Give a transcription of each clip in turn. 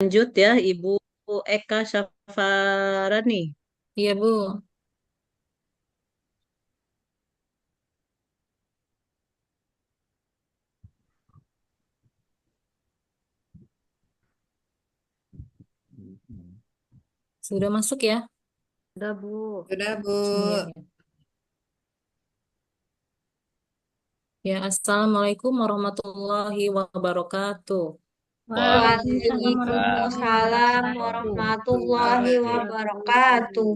Lanjut ya, Ibu Eka Syafarani. Iya, Bu. Sudah masuk ya? Udah, Bu. Sudah, Bu. Iya, ya. Ya, Assalamualaikum warahmatullahi wabarakatuh. Waalaikumsalam Waalaikumsalam warahmatullahi Waalaikumsalam wabarakatuh. warahmatullahi wabarakatuh.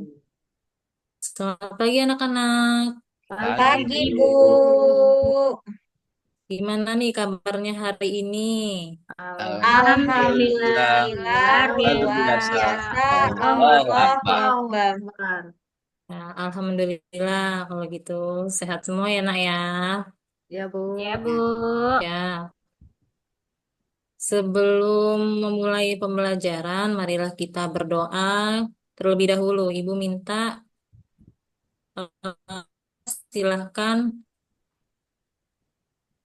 Selamat pagi anak-anak. pagi, Pagi, Bu. Bu. Gimana nih kabarnya hari ini? Alhamdulillah, Alhamdulillah, luar luar biasa. biasa. Allah Allahu Akbar. Akbar. Nah, Alhamdulillah kalau gitu. Sehat semua ya, nak ya. Ya, Bu. Ya, Bu. Ya, sebelum memulai pembelajaran, marilah kita berdoa terlebih dahulu. Ibu minta eh, silahkan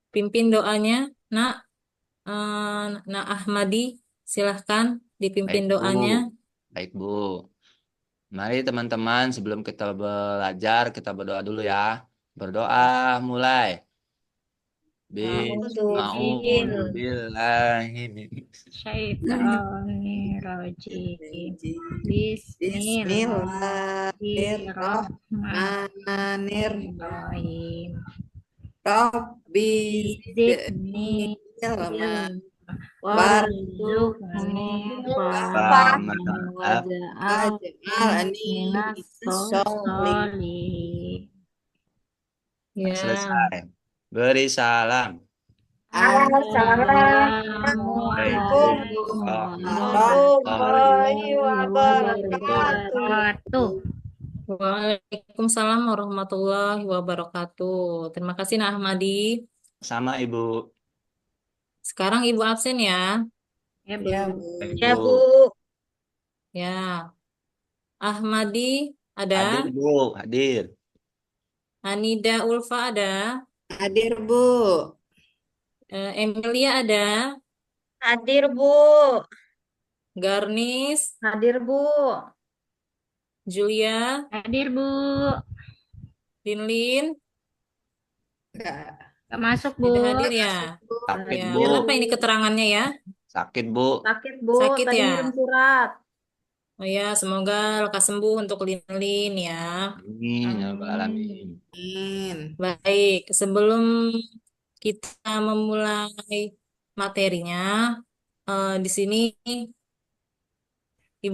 pimpin doanya, nak. Nah, Ahmadi, silahkan dipimpin Baik, Bu. doanya. Baik, Bu. Mari teman-teman sebelum kita belajar, kita berdoa dulu ya. Berdoa mulai. A'udzu Bismillahirrahmanirrahim. billahi Bismillahirrahmanirrahim. Bismillahirrahmanirrahim. Rabbi zidni Zidni ilma warzuqni fahma fahman waj'alni waj'alni minas sholih. sholihin. Ya, Selesai. Beri salam. Assalamualaikum Waalaikumsalam warahmatullahi warahmatullahi wabarakatuh. wabarakatuh. Waalaikumsalam warahmatullahi wabarakatuh. Terima kasih, Nah Ahmadi. Sama Ibu. Sekarang Ibu absen ya. Ya, Bu. Ya, Bu. Baik, Ya, Bu. Bu. Ya, Ahmadi Hadir, ada, Bu. Hadir. Anida Ulfa ada, Hadir, Bu. Emilia ada, Hadir, Bu. Garnis, Hadir, Bu. Julia, Hadir, Bu. Linlin, Enggak. Gak masuk, Bu. tidak hadir ya. Sakit, Ya, Bu. kenapa ini keterangannya ya? Sakit, Bu. Sakit, Bu. Sakit Tadi ya. ngirim surat. Oh ya, semoga lekas sembuh untuk Linlin ya. Amin. Ya Rabbal Amin. Alamin. Amin. Baik, sebelum kita memulai materinya, di sini di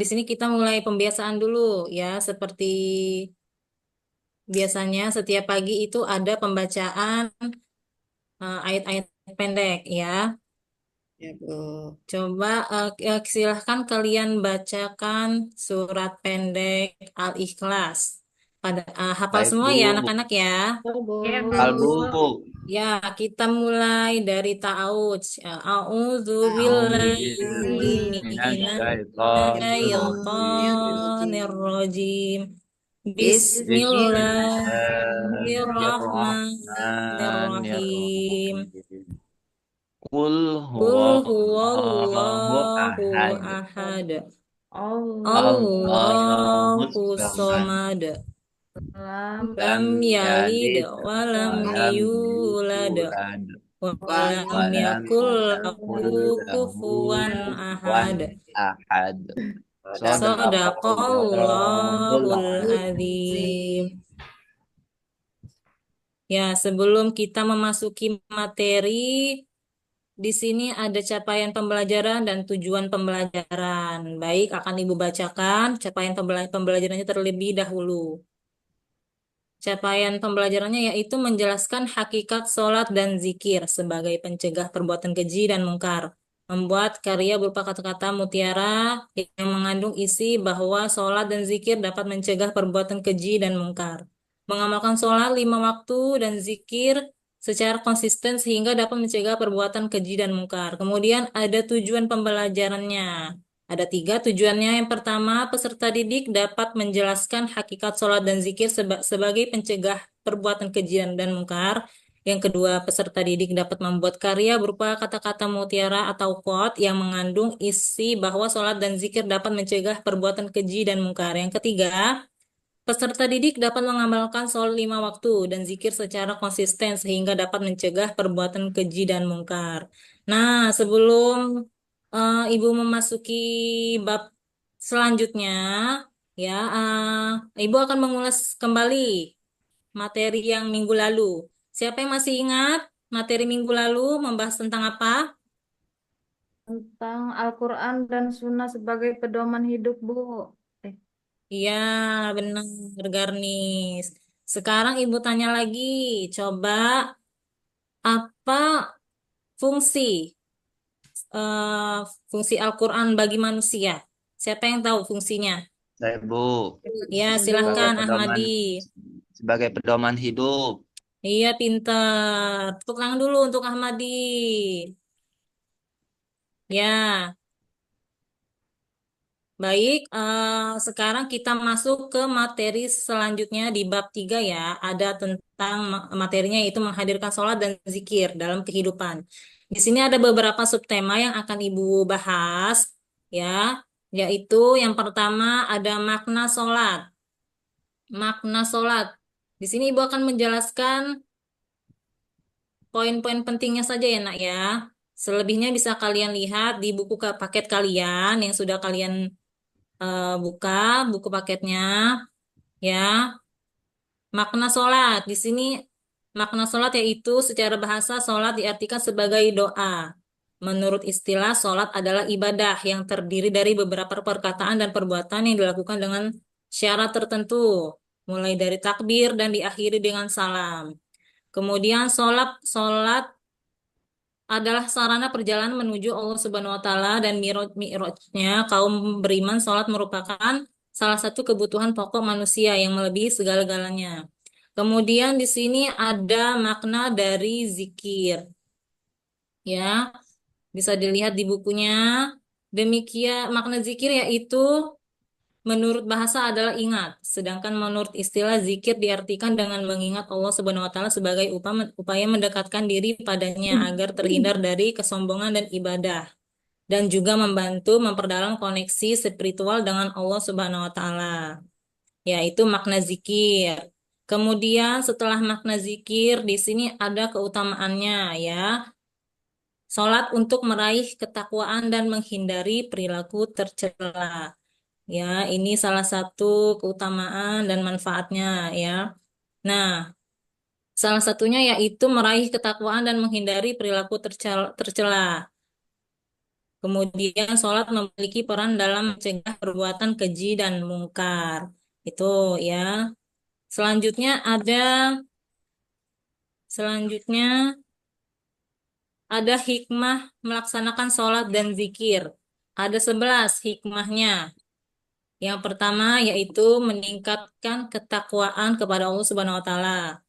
sini kita mulai pembiasaan dulu ya, seperti biasanya setiap pagi itu ada pembacaan ayat-ayat pendek ya. Ya, Bu. Coba silahkan kalian bacakan surat pendek Al-Ikhlas. Hafal Baik, semua Bu. ya anak-anak ya. Ya, Bu. Ya, Bu. Hal, Bu. Ya, kita mulai dari ta'awudz. A'udzu billahi A'udzubillahi minasyaitonir minasyaitonirrajim. rajim. Bismillahirrahmanirrahim. Bismillahirrahmanirrahim. Qul Qul huwallahu huwallahu ahad. ahad. Allah. Allahus Allahu samad. somad. Lam. Lam Lam yalid yalid wa lam wa lam yulad. yulad Walam wa lam yakul lahu yakul lahu kufuwan kufuwan ahad. ahad. Sadaqallahul Sadaqallahul azim. azim. Ya, sebelum kita memasuki materi, di sini ada capaian pembelajaran dan tujuan pembelajaran. Baik, akan Ibu bacakan capaian pembelajarannya terlebih dahulu. Capaian pembelajarannya yaitu menjelaskan hakikat sholat dan zikir sebagai pencegah perbuatan keji dan mungkar. Membuat karya berupa kata-kata mutiara yang mengandung isi bahwa sholat dan zikir dapat mencegah perbuatan keji dan mungkar. Mengamalkan sholat 5 waktu dan zikir secara konsisten sehingga dapat mencegah perbuatan keji dan mungkar. Kemudian ada tujuan pembelajarannya. Ada 3 tujuannya. Yang pertama, peserta didik dapat menjelaskan hakikat sholat dan zikir sebagai pencegah perbuatan keji dan mungkar. Yang kedua, peserta didik dapat membuat karya berupa kata-kata mutiara atau quote yang mengandung isi bahwa sholat dan zikir dapat mencegah perbuatan keji dan mungkar. Yang ketiga, peserta didik dapat mengamalkan sholat 5 waktu dan zikir secara konsisten sehingga dapat mencegah perbuatan keji dan mungkar. Nah, sebelum Ibu memasuki bab selanjutnya, ya, Ibu akan mengulas kembali materi yang minggu lalu. Siapa yang masih ingat materi minggu lalu membahas tentang apa? Tentang Al-Quran dan Sunnah sebagai pedoman hidup, Bu. Eh, Iya, benar, Garnis. Sekarang Ibu tanya lagi, coba apa fungsi eh, fungsi Al-Quran bagi manusia? Siapa yang tahu fungsinya? Saya Bu, Ya, sebagai silahkan Ahmadi. pedoman hidup. Iya, pinter. Tepuk tangan dulu untuk Ahmadi. Ya, baik. Sekarang kita masuk ke materi selanjutnya di bab 3 ya. Ada tentang materinya yaitu menghadirkan sholat dan zikir dalam kehidupan. Di sini ada beberapa subtema yang akan Ibu bahas ya, yaitu yang pertama ada makna sholat. Makna sholat. Di sini Ibu akan menjelaskan poin-poin pentingnya saja ya nak ya. Selebihnya bisa kalian lihat di buku paket kalian yang sudah kalian buka buku paketnya ya. Makna sholat. Di sini makna sholat yaitu secara bahasa sholat diartikan sebagai doa. Menurut istilah, sholat adalah ibadah yang terdiri dari beberapa perkataan dan perbuatan yang dilakukan dengan syarat tertentu, mulai dari takbir dan diakhiri dengan salam. Kemudian sholat adalah sarana perjalanan menuju Allah Subhanahu wa taala dan mi'rajnya kaum beriman salat merupakan salah satu kebutuhan pokok manusia yang melebihi segala-galanya. Kemudian di sini ada makna dari zikir. Ya, bisa dilihat di bukunya. Demikian makna zikir yaitu menurut bahasa adalah ingat, sedangkan menurut istilah zikir diartikan dengan mengingat Allah Subhanahu wa taala sebagai upaya mendekatkan diri padanya agar terhindar dari kesombongan dan ibadah dan juga membantu memperdalam koneksi spiritual dengan Allah Subhanahu wa taala. Yaitu makna zikir. Kemudian setelah makna zikir di sini ada keutamaannya ya. Salat untuk meraih ketakwaan dan menghindari perilaku tercela. Ya, ini salah satu keutamaan dan manfaatnya ya. Nah, salah satunya yaitu meraih ketakwaan dan menghindari perilaku tercela. Kemudian sholat memiliki peran dalam mencegah perbuatan keji dan mungkar. Itu ya. Selanjutnya selanjutnya ada hikmah melaksanakan sholat dan zikir. Ada 11 hikmahnya. Yang pertama yaitu meningkatkan ketakwaan kepada Allah Subhanahu wa taala.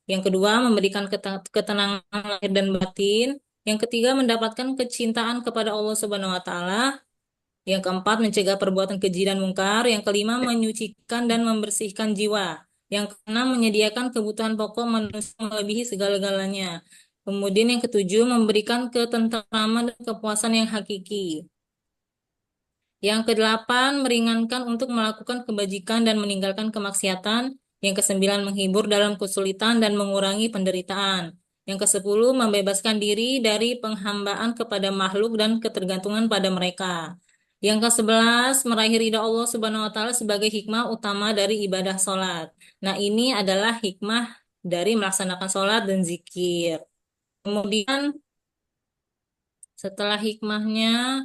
Yang kedua, memberikan ketenangan lahir dan batin. Yang ketiga, mendapatkan kecintaan kepada Allah Subhanahu wa taala. Yang keempat, mencegah perbuatan keji dan mungkar. Yang kelima, menyucikan dan membersihkan jiwa. Yang keenam, menyediakan kebutuhan pokok manusia melebihi segala-galanya. Kemudian yang ketujuh, memberikan ketentraman dan kepuasan yang hakiki. Yang kedelapan, meringankan untuk melakukan kebajikan dan meninggalkan kemaksiatan. Yang kesembilan, menghibur dalam kesulitan dan mengurangi penderitaan. Yang kesepuluh, membebaskan diri dari penghambaan kepada makhluk dan ketergantungan pada mereka. Yang ke-11, meraih ridha Allah Subhanahu wa taala sebagai hikmah utama dari ibadah sholat. Nah, ini adalah hikmah dari melaksanakan sholat dan zikir. Kemudian setelah hikmahnya,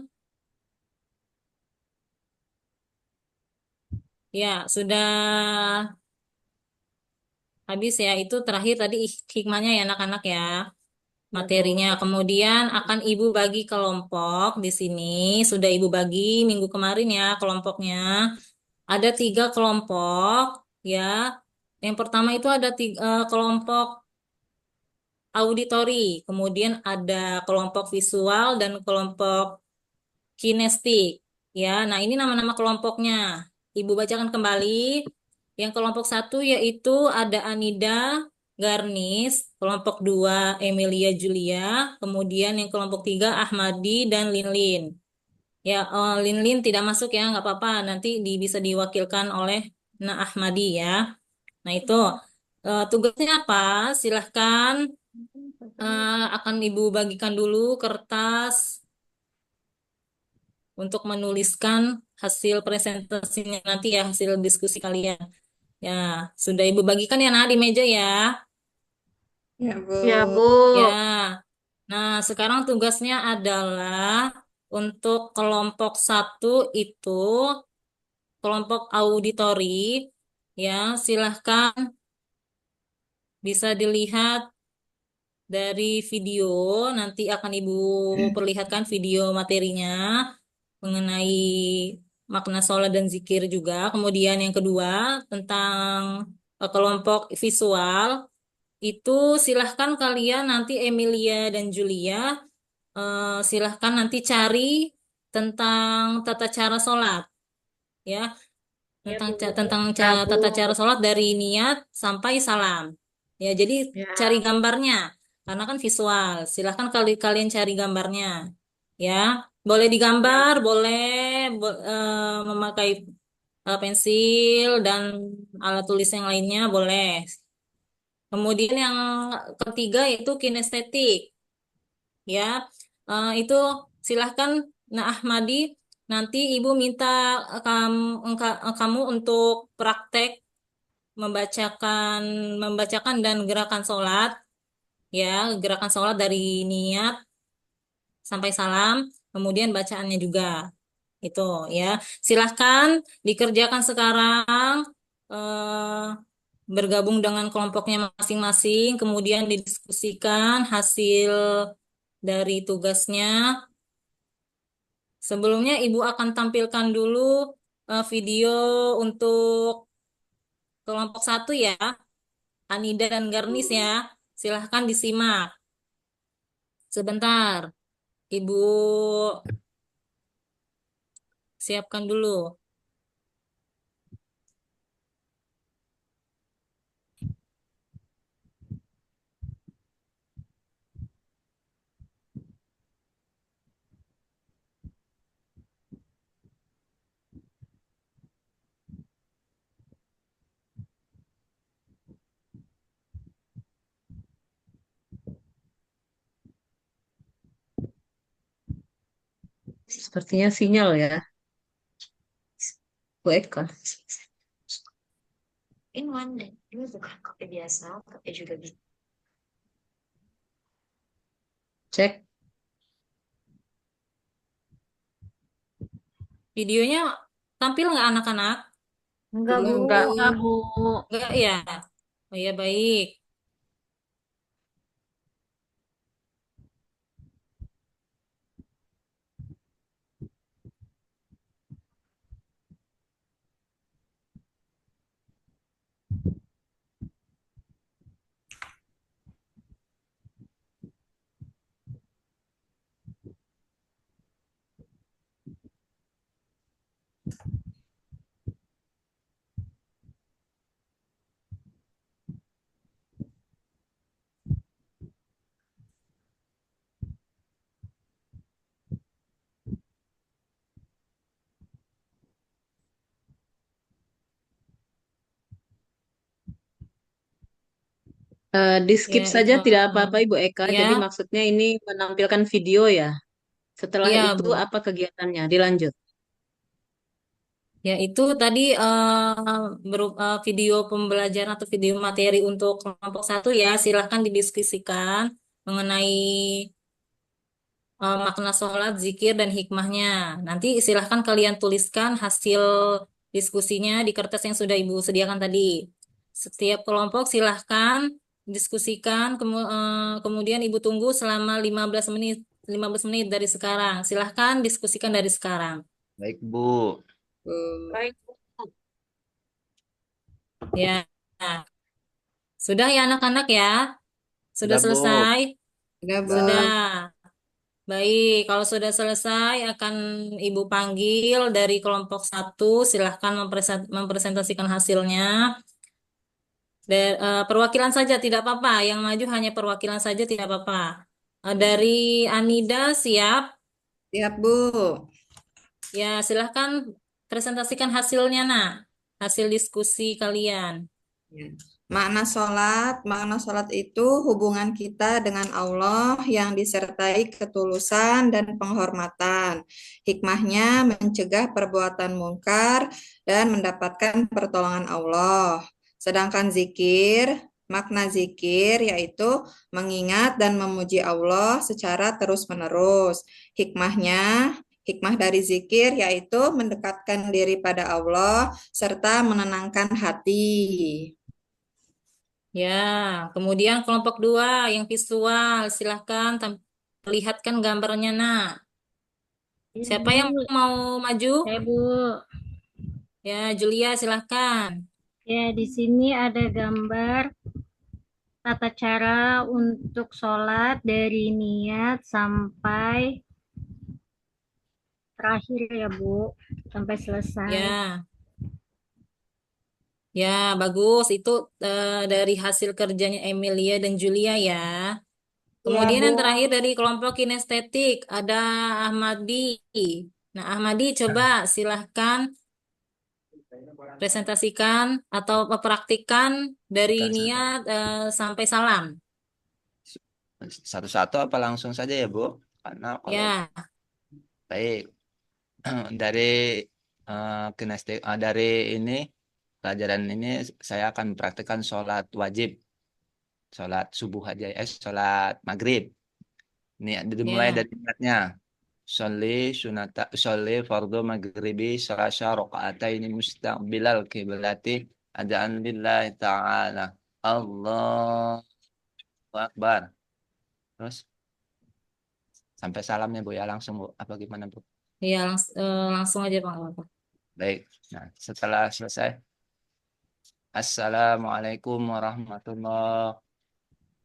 ya sudah habis ya, itu terakhir tadi hikmahnya ya anak-anak ya, ya, Bu. materinya. Kemudian akan Ibu bagi kelompok di sini. Sudah Ibu bagi minggu kemarin ya kelompoknya. Ada 3 kelompok ya. Yang pertama itu ada kelompok auditori, kemudian ada kelompok visual dan kelompok kinestik. Ya, nah ini nama-nama kelompoknya. Ibu bacakan kembali. Yang kelompok 1 yaitu ada Anida, Garnis, kelompok 2 Emilia Julia, kemudian yang kelompok 3 Ahmadi dan Linlin. Ya, Linlin tidak masuk ya, nggak apa-apa. Nanti bisa diwakilkan oleh Ahmadi ya. Nah, itu tugasnya apa? Silahkan akan Ibu bagikan dulu kertas untuk menuliskan hasil presentasinya nanti ya, hasil diskusi kalian. Ya, sudah Ibu bagikan ya, di meja ya. Ya, Bu. Ya, Bu. Ya, nah sekarang tugasnya adalah untuk kelompok 1 itu kelompok auditori. Ya, silahkan bisa dilihat dari video. Nanti akan Ibu perlihatkan video materinya mengenai makna sholat dan zikir juga. Kemudian yang kedua tentang kelompok visual. Itu silahkan kalian nanti Emilia dan Julia silahkan nanti cari tentang tata cara sholat ya Ya, tentang Bu. Ya, Bu. tata cara sholat dari niat sampai salam ya. Jadi cari Ya. gambarnya karena kan visual. Silahkan kalian cari gambarnya ya. Boleh Ya, digambar, Bu. boleh memakai pensil dan alat tulis yang lainnya boleh. Kemudian yang ketiga itu kinestetik, ya. Itu silahkan Ahmadi, nanti Ibu minta kamu untuk praktek membacakan membacakan dan gerakan sholat, ya, gerakan sholat dari niat sampai salam, kemudian bacaannya juga, itu ya. Silahkan dikerjakan sekarang. eh, Bergabung dengan kelompoknya masing-masing, kemudian didiskusikan hasil dari tugasnya. Sebelumnya Ibu akan tampilkan dulu video untuk kelompok 1 ya, Anida dan Garnis ya. Silahkan disimak. Sebentar, Ibu siapkan dulu. Sepertinya sinyal ya, Bu Eka. In one day, ini bukan kopi biasa, kopi juga bisa. Cek. Videonya tampil nggak anak-anak? Enggak, Bu. Enggak. Enggak, Bu. Enggak ya? Oh ya, baik. Di skip Ya, saja tidak apa-apa Ibu Eka. Jadi ya, maksudnya ini menampilkan video ya. Setelah ya, itu Bu. apa kegiatannya? Dilanjut. Ya, itu tadi berupa video pembelajaran atau video materi untuk kelompok 1 ya. Silahkan didiskusikan mengenai makna sholat, zikir, dan hikmahnya. Nanti silahkan kalian tuliskan hasil diskusinya di kertas yang sudah Ibu sediakan tadi. Setiap kelompok silahkan diskusikan, kemudian Ibu tunggu selama 15 menit, 15 menit dari sekarang. Silahkan diskusikan dari sekarang. Baik, Bu. Baik, Bu. Ya, sudah ya anak-anak ya? Sudah Sudah, Bu. selesai? Sudah, Bu. Sudah. Baik, kalau sudah selesai akan Ibu panggil dari kelompok 1. Silahkan mempresentasikan hasilnya. Perwakilan saja tidak apa-apa. Yang maju hanya perwakilan saja tidak apa-apa. Dari Anida siap? Siap, Bu. Ya, silahkan presentasikan hasilnya, nak. Hasil diskusi kalian. Ya. Makna sholat itu hubungan kita dengan Allah yang disertai ketulusan dan penghormatan. Hikmahnya mencegah perbuatan mungkar dan mendapatkan pertolongan Allah. Sedangkan makna zikir yaitu mengingat dan memuji Allah secara terus-menerus. Hikmah dari zikir yaitu mendekatkan diri pada Allah serta menenangkan hati. Ya, kemudian kelompok 2 yang visual, silahkan perlihatkan gambarnya, nak. Siapa yang mau maju? Saya Bu, Ya, Julia, silahkan. ya di sini ada gambar tata cara untuk sholat dari niat sampai terakhir ya Bu, sampai selesai. Ya, ya bagus. Itu dari hasil kerjanya Emilia dan Julia ya. Kemudian yang terakhir dari kelompok kinestetik ada Ahmadi. Nah, Ahmadi coba silahkan presentasikan atau mempraktikkan dari niat sampai salam. Satu-satu apa langsung saja ya, Bu? Karena kalau Ya, baik dari dari ini pelajaran ini saya akan praktekkan sholat wajib, sholat subuh aja, sholat maghrib. Ini dimulai ya. dari niatnya. Sholli fardu maghribi syarasya roka'ataini mustaqbilal kiblati adaan lillahi ta'ala. Allahu Akbar. Terus sampai salamnya Bu ya, langsung Bu. Apa gimana Bu? Ya, langsung aja Pak. Baik. Nah, setelah selesai. Assalamualaikum warahmatullahi.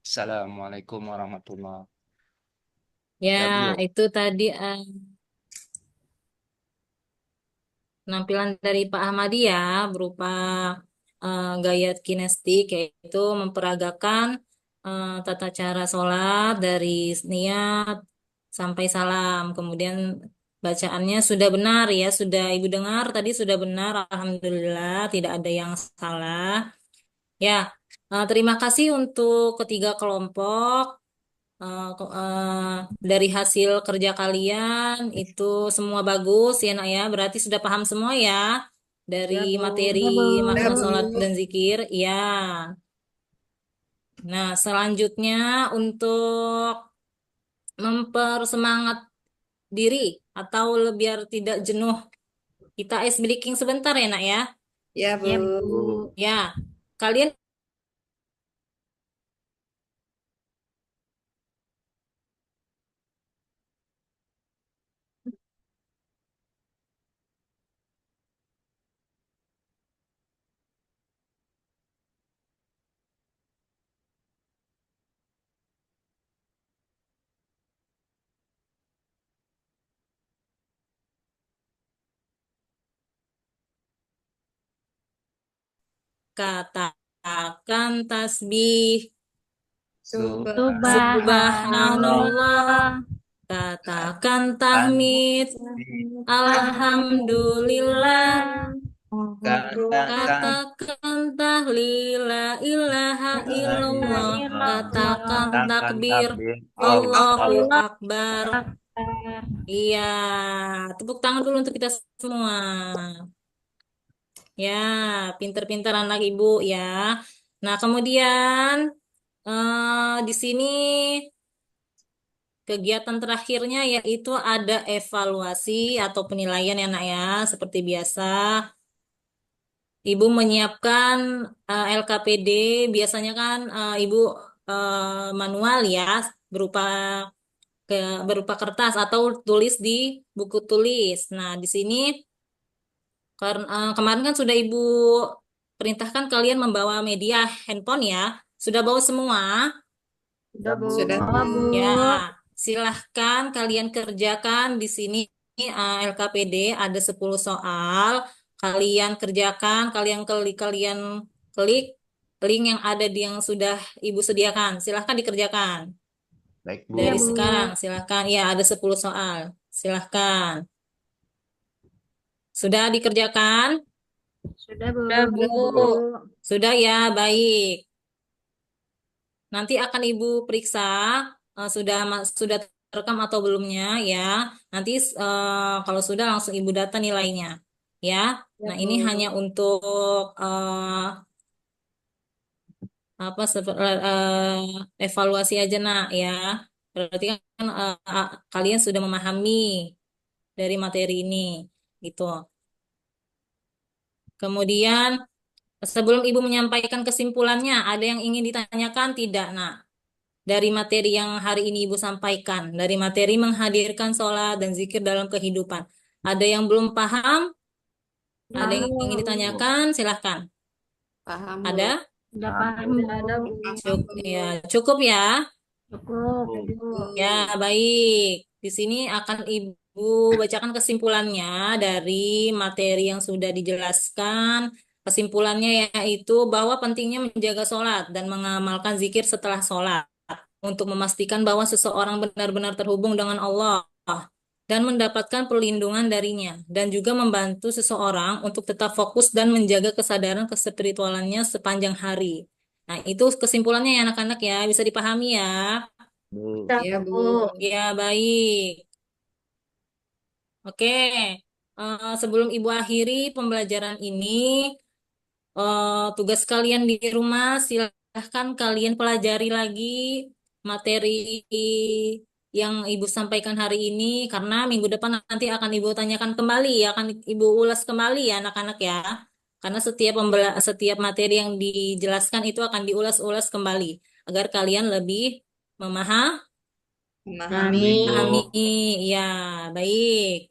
Assalamualaikum warahmatullahi. Ya, Ya Bu. itu tadi penampilan dari Pak Ahmadi ya, berupa gaya kinestik, yaitu memperagakan tata cara sholat dari niat sampai salam. Kemudian bacaannya sudah benar ya, sudah Ibu dengar tadi sudah benar, Alhamdulillah tidak ada yang salah. Ya, terima kasih untuk ketiga kelompok. Dari hasil kerja kalian itu semua bagus ya nak ya, berarti sudah paham semua ya dari materi makna sholat dan zikir ya. Nah, selanjutnya untuk mempersemangat diri atau biar tidak jenuh, kita ice breaking sebentar ya nak ya. Ya, Bu. Ya Bu, Ya, kalian katakan tasbih. Subhanallah. Katakan tahmid. Alhamdulillah. Katakan tahlil la ilaha illallah. Katakan takbir. Allahu Akbar. Iya, tepuk tangan dulu untuk kita semua. Ya, pinter-pinter anak ibu ya. Nah, kemudian di sini kegiatan terakhirnya yaitu ada evaluasi atau penilaian ya nak ya. Seperti biasa, Ibu menyiapkan LKPD. Biasanya kan Ibu manual ya, berupa berupa kertas atau tulis di buku tulis. Nah, di sini karena kemarin kan sudah Ibu perintahkan kalian membawa media handphone ya. Sudah bawa semua? Sudah, Bu. Sudah, Bu. Ya, silahkan kalian kerjakan di sini LKPD ada 10 soal. Kalian kerjakan, kalian klik link yang ada di yang sudah Ibu sediakan. Silahkan dikerjakan. Baik, Bu. Iya, Dari Bu. sekarang, silahkan. Ya, ada 10 soal. Silahkan. Sudah dikerjakan? Sudah, Bu. Sudah, Bu. Sudah ya, baik. Nanti akan Ibu periksa sudah terekam atau belumnya ya. Nanti kalau sudah langsung Ibu data nilainya ya. Ya, Nah, ini Bu. hanya untuk evaluasi aja nak ya. Berarti kan kalian sudah memahami dari materi ini gitu. Kemudian sebelum Ibu menyampaikan kesimpulannya, ada yang ingin ditanyakan tidak, nak? Dari materi yang hari ini Ibu sampaikan, dari materi menghadirkan sholat dan zikir dalam kehidupan. Ada yang belum paham? Ada yang ingin ditanyakan? Silahkan. Paham, Bu. Ada? Sudah Paham, paham, Sudah Bu. ada, Bu. Paham, Bu. Cukup ya. Cukup, Bu. Bu. Ya, baik. Di sini akan Ibu bacakan kesimpulannya dari materi yang sudah dijelaskan. Kesimpulannya yaitu bahwa pentingnya menjaga sholat dan mengamalkan zikir setelah sholat untuk memastikan bahwa seseorang benar-benar terhubung dengan Allah dan mendapatkan perlindungan darinya, dan juga membantu seseorang untuk tetap fokus dan menjaga kesadaran kespiritualannya sepanjang hari. Nah, itu kesimpulannya ya anak-anak ya, bisa dipahami ya. Bu. Sudah, Iya, Bu. Bu. Ya, baik. Oke, sebelum Ibu akhiri pembelajaran ini, tugas kalian di rumah silahkan kalian pelajari lagi materi yang Ibu sampaikan hari ini, karena minggu depan nanti akan Ibu tanyakan kembali, akan Ibu ulas kembali ya anak-anak ya. Karena setiap materi yang dijelaskan itu akan diulas-ulas kembali agar kalian lebih Memahami. memahami. Ya, baik.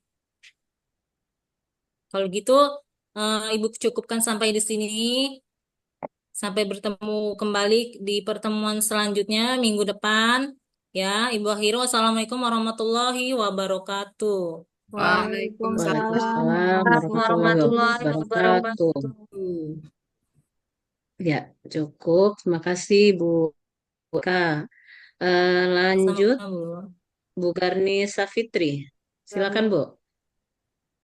Kalau gitu, Ibu cukupkan sampai di sini. Sampai bertemu kembali di pertemuan selanjutnya minggu depan. Ya, Ibu akhiri. Wassalamualaikum warahmatullahi wabarakatuh. Waalaikumsalam. Waalaikumsalam Warahmatullahi warahmatullahi wabarakatuh. wabarakatuh. Ya, cukup. Terima kasih, Bu Kak. Lanjut, Sama-sama, Bu. Bu Garni Safitri. Silakan, Bu.